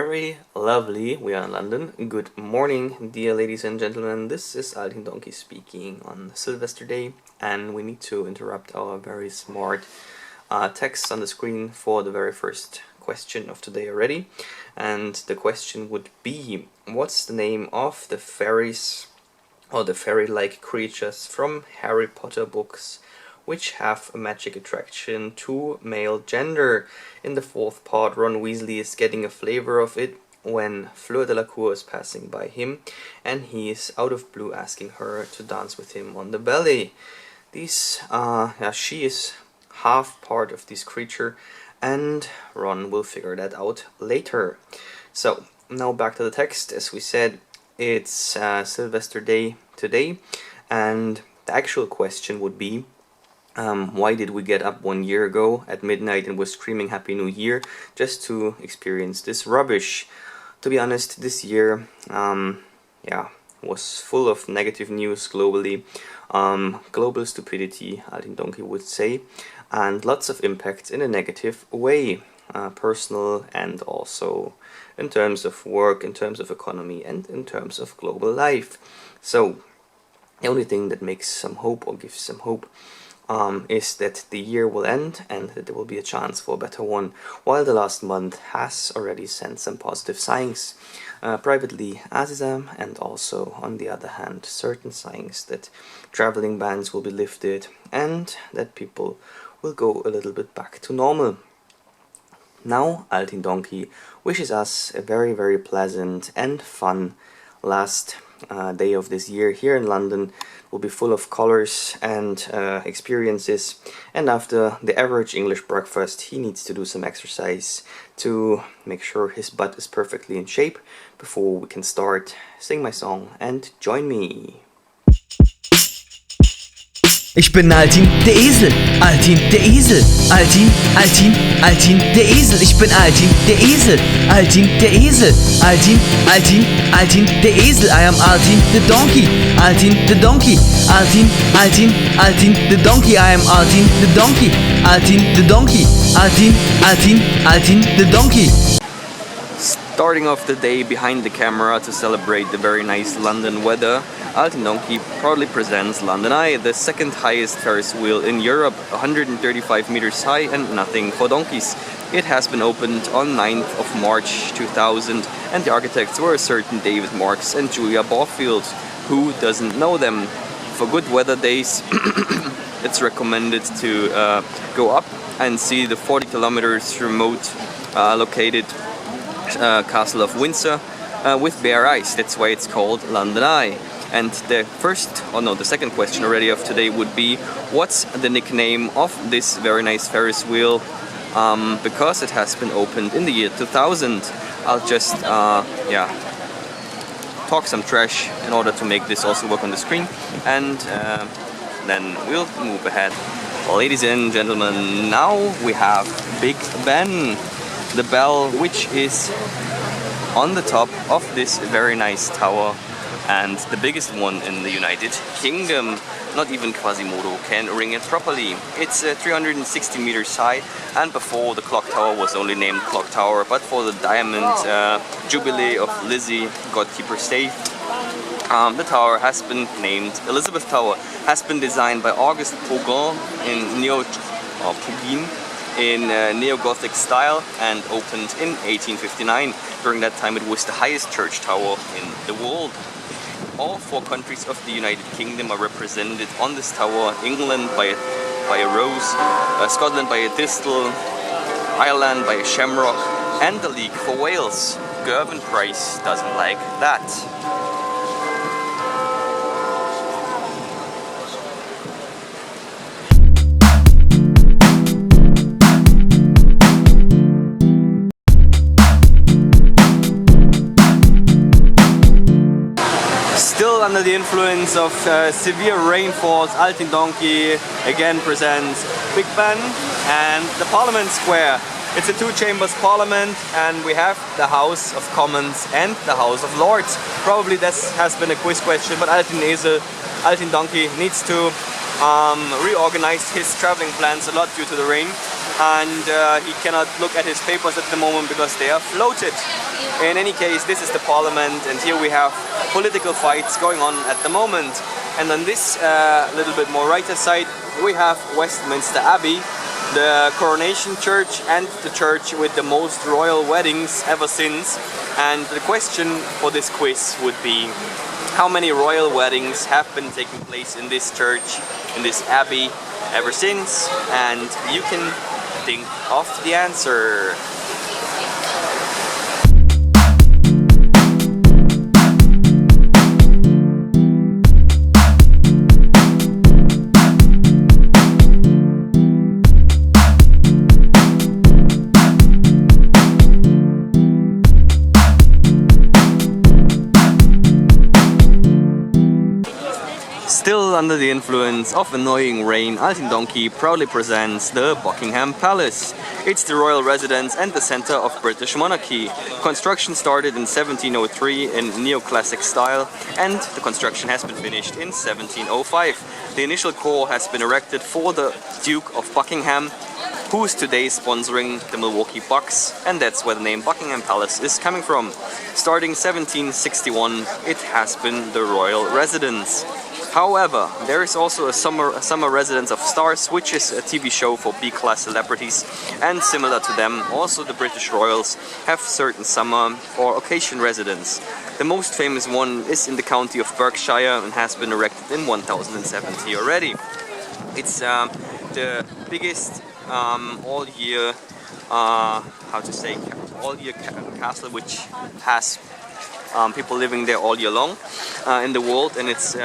very lovely, we are in London. Good morning, dear ladies and gentlemen. This is Altin Donkey speaking on Sylvester Day, and we need to interrupt our very smart text on the screen for the very first question of today already. And the question would be, what's the name of the fairies or the fairy-like creatures from Harry Potter books which have a magic attraction to male gender? In the fourth part, Ron Weasley is getting a flavor of it when Fleur Delacour is passing by him, and he is out of blue asking her to dance with him on the ballet. She is half part of this creature, and Ron will figure that out later. So, now back to the text. As we said, it's Sylvester Day today, and the actual question would be, why did we get up 1 year ago at midnight and was screaming Happy New Year just to experience this rubbish? To be honest, this year was full of negative news globally, global stupidity, Altin Donkey would say, and lots of impacts in a negative way, personal and also in terms of work, in terms of economy, and in terms of global life. So the only thing that makes some hope or gives some hope is that the year will end and that there will be a chance for a better one, while the last month has already sent some positive signs, privately as and also on the other hand certain signs that traveling bans will be lifted and that people will go a little bit back to normal. Now Altin Donkey wishes us a very pleasant and fun last day of this year here in London. Will be full of colors and experiences, and after the average English breakfast he needs to do some exercise to make sure his butt is perfectly in shape before we can start. Sing my song and join me. Ich bin Altin, der Esel, Altin, der Esel, Altin, der Esel. Ich bin Altin, der Esel, Altin, der Esel, Altin, der Esel. I am Altin, the donkey, Altin, the donkey, Altin, the donkey. I am Altin, the donkey, Altin, the donkey, Altin, the donkey. Starting off the day behind the camera to celebrate the very nice London weather, Altin Donkey proudly presents London Eye, the second highest Ferris wheel in Europe, 135 meters high and nothing for donkeys. It has been opened on 9th of March 2000, and the architects were a certain David Marks and Julia Barfield. Who doesn't know them? For good weather days it's recommended to go up and see the 40 kilometers remote located Castle of Windsor with bare ice. That's why it's called London Eye. And the second question already of today would be, what's the nickname of this very nice Ferris wheel? Because it has been opened in the year 2000. I'll just talk some trash in order to make this also work on the screen, and then we'll move ahead. Ladies and gentlemen, now we have Big Ben, the bell which is on the top of this very nice tower, and the biggest one in the United Kingdom. Not even Quasimodo can ring it properly. It's 360 meters high, and before the clock tower was only named Clock Tower, but for the diamond jubilee of Lizzie, God keep her safe, the tower has been named Elizabeth Tower. Has been designed by Auguste Pugin in neo-Gothic style and opened in 1859. During that time it was the highest church tower in the world. All four countries of the United Kingdom are represented on this tower. England by a rose, Scotland by a thistle, Ireland by a shamrock, and the League for Wales. Gervin Price doesn't like that. Still under the influence of severe rainfalls, Altin Donkey again presents Big Ben and the Parliament Square. It's a two-chambers parliament, and we have the House of Commons and the House of Lords. Probably this has been a quiz question, but Altin Donkey needs to reorganize his traveling plans a lot due to the rain. and he cannot look at his papers at the moment because they are floated. In any case, this is the parliament, and here we have political fights going on at the moment. And on this little bit more righter side, we have Westminster Abbey, the coronation church and the church with the most royal weddings ever since. And the question for this quiz would be, how many royal weddings have been taking place in this church, in this abbey, ever since? And you can think of the answer. Still under the influence of annoying rain, Altin Donkey proudly presents the Buckingham Palace. It's the royal residence and the center of British monarchy. Construction started in 1703 in neoclassic style, and the construction has been finished in 1705. The initial core has been erected for the Duke of Buckingham, who is today sponsoring the Milwaukee Bucks, and that's where the name Buckingham Palace is coming from. Starting 1761, it has been the royal residence. However, there is also a summer residence of stars, which is a TV show for B-class celebrities, and similar to them, also the British royals have certain summer or occasion residence. The most famous one is in the county of Berkshire and has been erected in 1070 already. It's the biggest all-year castle which has people living there all year long in the world, and it's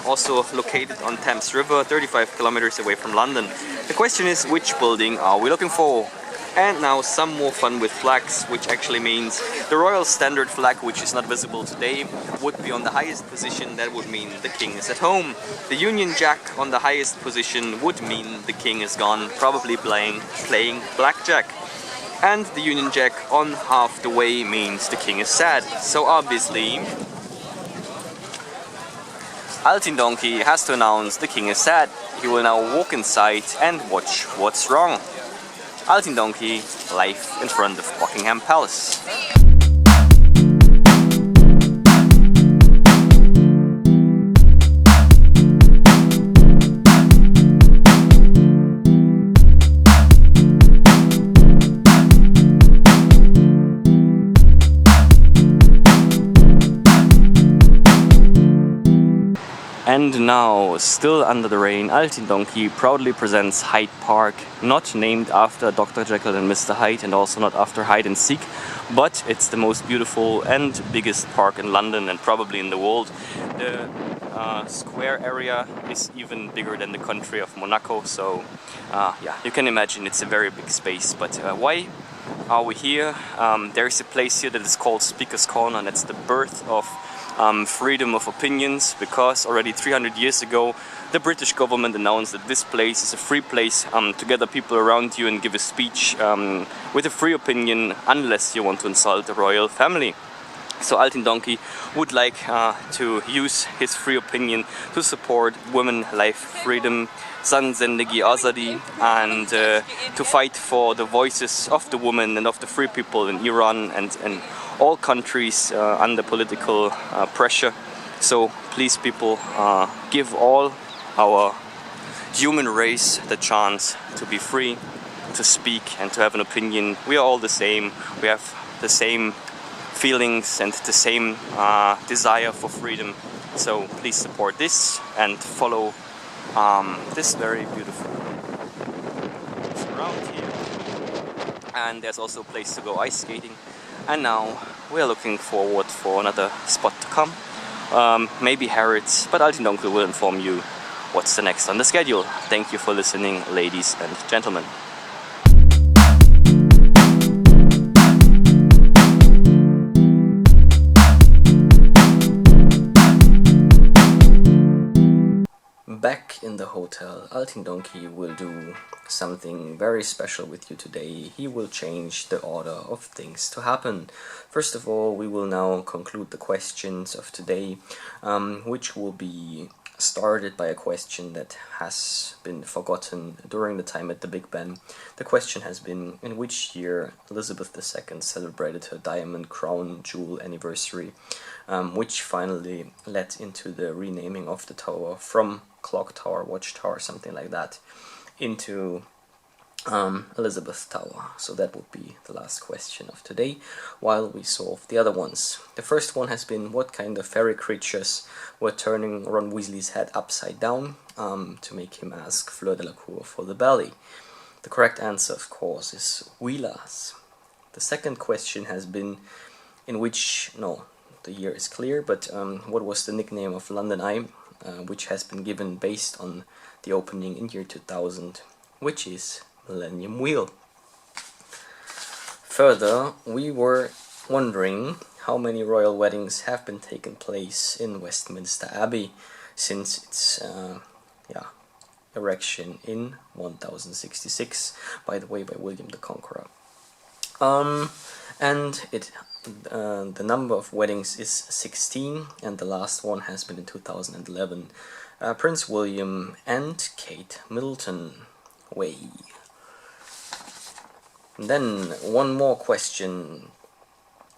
also located on Thames River, 35 kilometers away from London. The question is, which building are we looking for? And now some more fun with flags, which actually means the Royal Standard flag, which is not visible today, would be on the highest position. That would mean the king is at home. The Union Jack on the highest position would mean the king is gone, probably playing blackjack. And the Union Jack on half the way means the king is sad. So obviously, Altin Donkey has to announce the king is sad. He will now walk inside and watch what's wrong. Altin Donkey, live in front of Buckingham Palace. And now, still under the rain, Altin Donkey proudly presents Hyde Park, not named after Dr. Jekyll and Mr. Hyde, and also not after hide and seek, but it's the most beautiful and biggest park in London and probably in the world. The square area is even bigger than the country of Monaco, so yeah, you can imagine it's a very big space. But why are we here? There is a place here that is called Speaker's Corner, and it's the birth of freedom of opinions, because already 300 years ago the British government announced that this place is a free place to gather people around you and give a speech with a free opinion, unless you want to insult the royal family. So Altin Donkey would like to use his free opinion to support women, life, freedom, Zan Zendegi Azadi, and to fight for the voices of the women and of the free people in Iran and all countries under political pressure. So please, people, give all our human race the chance to be free, to speak and to have an opinion. We are all the same. We have the same feelings and the same desire for freedom. So please support this and follow this very beautiful around here. And there's also a place to go ice skating. And now we're looking forward for another spot to come. Maybe Harrods, but Altin Donkey will inform you what's the next on the schedule. Thank you for listening, ladies and gentlemen. Back in the hotel, Altin Donkey will do something very special with you today. He will change the order of things to happen. First of all, we will now conclude the questions of today, which will be started by a question that has been forgotten during the time at the Big Ben. The question has been, in which year Elizabeth II celebrated her Diamond Crown Jewel anniversary, which finally led into the renaming of the tower from Clock Tower, Watchtower, something like that, into Elizabeth Tower. So that would be the last question of today, while we solve the other ones. The first one has been, what kind of fairy creatures were turning Ron Weasley's head upside down to make him ask Fleur Delacour for the belly? The correct answer, of course, is Wheelers. The second question has been, in which, no, the year is clear, but what was the nickname of London Eye, which has been given based on the opening in year 2000, which is Millennium Wheel. Further, we were wondering how many royal weddings have been taken place in Westminster Abbey since its erection in 1066, by the way, by William the Conqueror. And the number of weddings is 16, and the last one has been in 2011. Prince William and Kate Middleton. Way. And then one more question.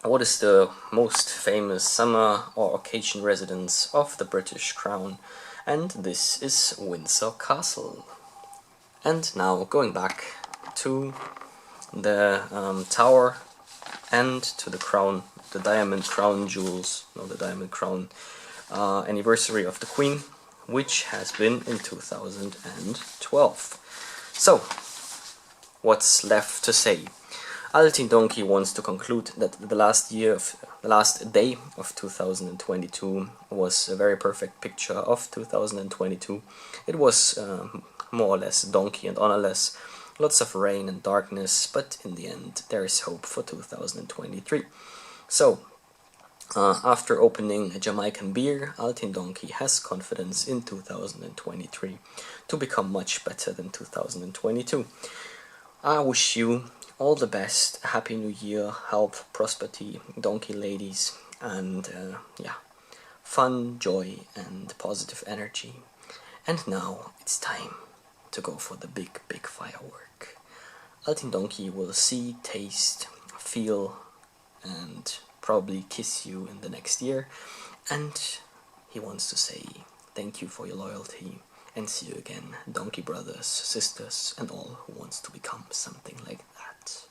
What is the most famous summer or occasion residence of the British Crown? And this is Windsor Castle. And now going back to the tower and to the crown, the Diamond Crown Jewels, no, the Diamond Crown anniversary of the Queen, which has been in 2012. So, what's left to say? Altin Donkey wants to conclude that the last day of 2022 was a very perfect picture of 2022. It was more or less donkey and honorless, lots of rain and darkness, but in the end there is hope for 2023. So, after opening a Jamaican Beer, Altin Donkey has confidence in 2023 to become much better than 2022. I wish you all the best, a happy new year, health, prosperity, donkey ladies, and fun, joy, and positive energy. And now it's time to go for the big firework. Altin Donkey will see, taste, feel, and probably kiss you in the next year, and he wants to say thank you for your loyalty, and see you again, Donkey brothers, sisters, and all who wants to become something like that.